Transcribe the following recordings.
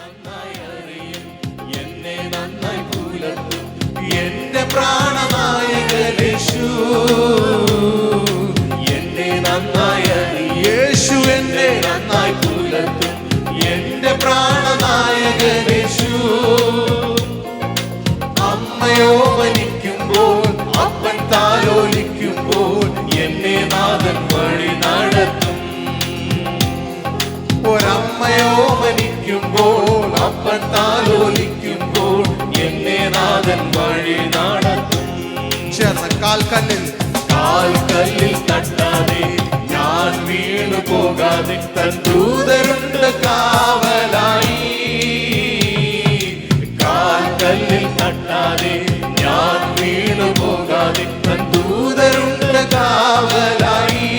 നന്നായി അറിയും, എന്നെ നന്നായി പുലർത്തും എന്റെ പ്രാണനായകൻ യേശു. എന്നെ നന്നായി അറിയും യേശു, എന്നെ നന്നായി പുലർത്തും എന്റെ പ്രാണനായകൻ യേശു. അമ്മയോ മരിക്കുമ്പോൾ അപ്പൻ താലോലിക്കുമ്പോൾ എന്നെ നാഥൻ വഴി നടത്തും. ഒരമ്മയോ മരിക്കുമ്പോൾ അപ്പൻ താലോലിക്കുമ്പോൾ എന്നെ നാഥൻ വഴി നടത്തും. കാൽക്കല്ലിൽ തട്ടാതെ ഞാൻ വീണു പോകാതെ തൻ ദൂതരുണ്ട് കാവലായി. കാൽക്കല്ലിൽ തട്ടാതെ ഞാൻ വീണു പോകാതെ തൻ ദൂതരുണ്ട് കാവലായി.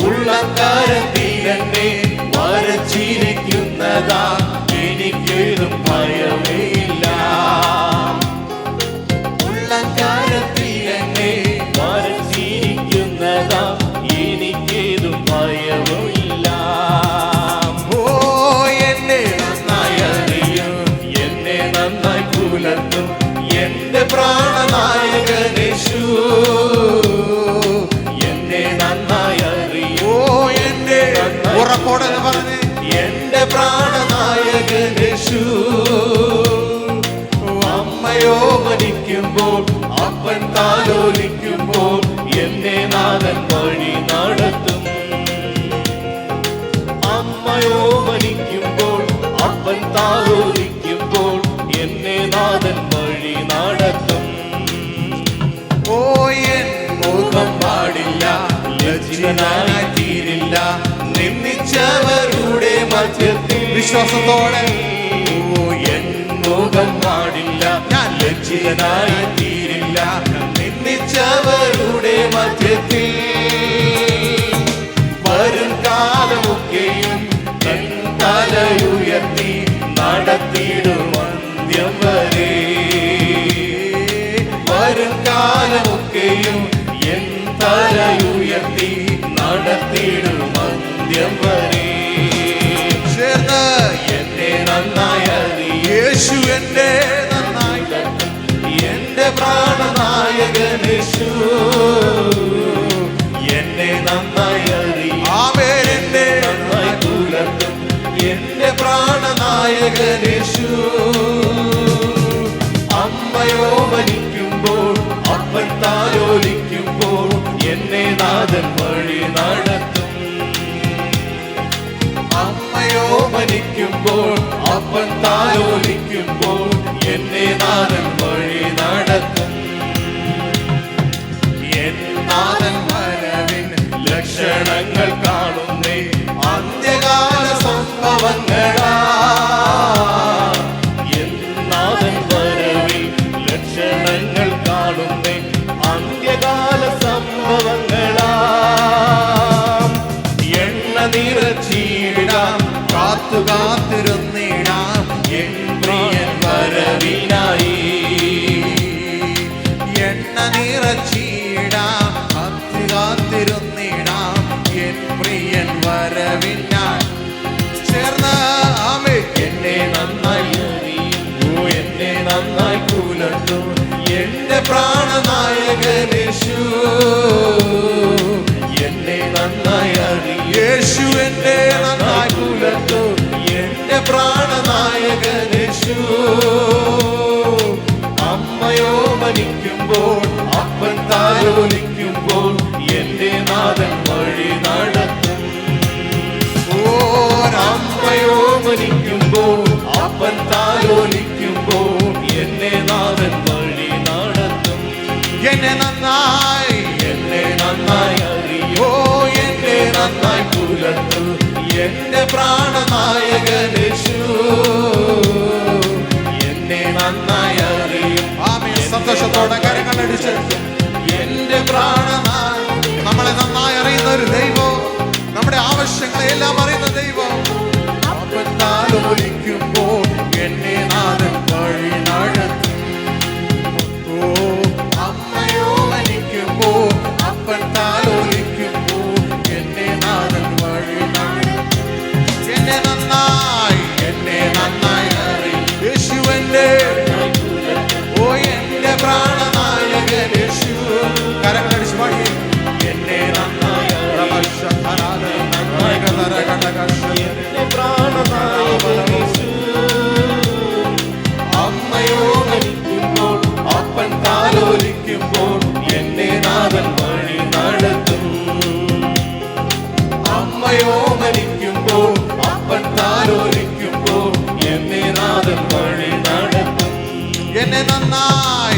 ഉള്ളക്കാരത്തിലെന്നെ വരച്ചിരിക്കുന്നതാ എനിക്കൊരു ഭയമേയില്ല. ഉള്ളക്കാരത്തിലെന്നെ വരച്ചിരിക്കുന്നതാ എനിക്കേതും ഭയമില്ല. ഓ എന്നെ നന്നായി അറിയും, എന്നെ നന്നായി പുലർത്തും എന്റെ പ്രാണനായകൻ യേശു. എന്നെ നന്നായി അറിയും, ഓ എന്നെ ഉറപ്പോടെ പറഞ്ഞ് എന്റെ പ്രാണനായകൻ യേശു. അമ്മയോ മരിക്കുമ്പോൾ അപ്പൻ താലോലിക്കുമ്പോൾ എന്നെ നാഥൻ വഴി നടത്തും. അമ്മയോ മരിക്കുമ്പോൾ അപ്പൻ താലോലിക്കുമ്പോൾ എന്നെ നാഥൻ വഴി നടത്തും. ഓ എൻ മുഖം പാടില്ല, ലജ്ജിതനായി തീരില്ല നിന്ദിച്ചവരുടെ മധ്യത്തിൽ. വിശ്വാസത്തോടെ ഓ എൻ മുഖം പാടില്ല, ഞാൻ ലജ്ജിതനായി തീരില്ല നിന്ദിച്ചവരുടെ മധ്യത്തിൽ. വരും കാലമൊക്കെയും എൻ തലയുയർത്തി നടത്തിയിടും അന്ത്യം വരെ. വരും കാലമൊക്കെയും എൻ തലയുയർത്തി നടത്തിയിടും അന്ത്യം വരെ. ചേർന്ന് എന്നെ നന്നായി അറിയും യേശു, എന്നെ നന്നായി എന്റെ പ്രാണനായകൻ യേശു. എന്നെ നന്നായി അറിയും, ആമേൻ, എന്നെ നന്നായി പുലർത്തും എന്റെ പ്രാണനായകൻ യേശു. അമ്മയോ മരിക്കുമ്പോൾ അപ്പൻ താലോലിക്കുമ്പോൾ എന്നെ നാഥൻ വഴി നടത്തും. അമ്മയോ മരിക്കുമ്പോൾ അപ്പൻ താലോലിക്കുമ്പോൾ എന്നെ നാഥൻ വഴി നടത്തും. എൻ നാഥൻ വരവിൻ ലക്ഷണങ്ങൾ കാണുന്നേ അന്ത്യകാല സംഭവങ്ങളാ. എൻ നാഥൻ വരവിൽ ലക്ഷണങ്ങൾ കാണുന്നേ അന്ത്യകാല സംഭവങ്ങളാ. എണ്ണ നിറച്ചിടാം, കാത്തിരുന്നിടാം എൻ പ്രിയൻ വരവിനായി. എണ്ണ നിറച്ചിടാം, കാത്തിരുന്നിടാം എൻ പ്രിയൻ വരവിനായി. ചേർന്ന് ആമേ. എന്നെ നന്നായി അറിയും, ഓ എന്നെ നന്നായി പുലർത്തും എന്റെ പ്രാണനായകൻ യേശു. എന്നെ നന്നായി അറിയും യേശു, എന്നെ നന്നായി പുലർത്തും എന്റെ പ്രാണനായകൻ യേശു. അമ്മയോ മരിക്കുമ്പോൾ അപ്പൻ താലോലിക്കുമ്പോൾ എന്റെ നാഥൻ വഴി നടത്തും. ഓരമ്മയോ മരിക്കുമ്പോൾ അപ്പൻ താലോലിക്കുമ്പോൾ എന്നെ നാഥൻ വഴി നടത്തും. എന്നെ നന്നായി അറിയോ, എന്നെ നന്നായി പുലർത്തും എന്റെ പ്രാണനായകൻ യേശു. എന്നെ നന്നായി അറിയും, ആമേൻ. സന്തോഷത്തോടെ കരങ്ങളടിച്ച് എന്റെ പ്രാണനായി. നമ്മളെ നന്നായി അറിയുന്ന ഒരു ദൈവം, നമ്മുടെ ആവശ്യങ്ങളെല്ലാം അറിയുന്ന ദൈവം. അപ്പൻ താലോലിക്കുമ്പോൾ എന്നെ നാഥൻ വഴി നടത്തും. അമ്മയോ മരിക്കുമ്പോൾ അപ്പൻ താലോലിക്കുമ്പോൾ എന്നെ നാഥൻ വഴി നടത്തും. എന്നെ നന്നായി നന്നായി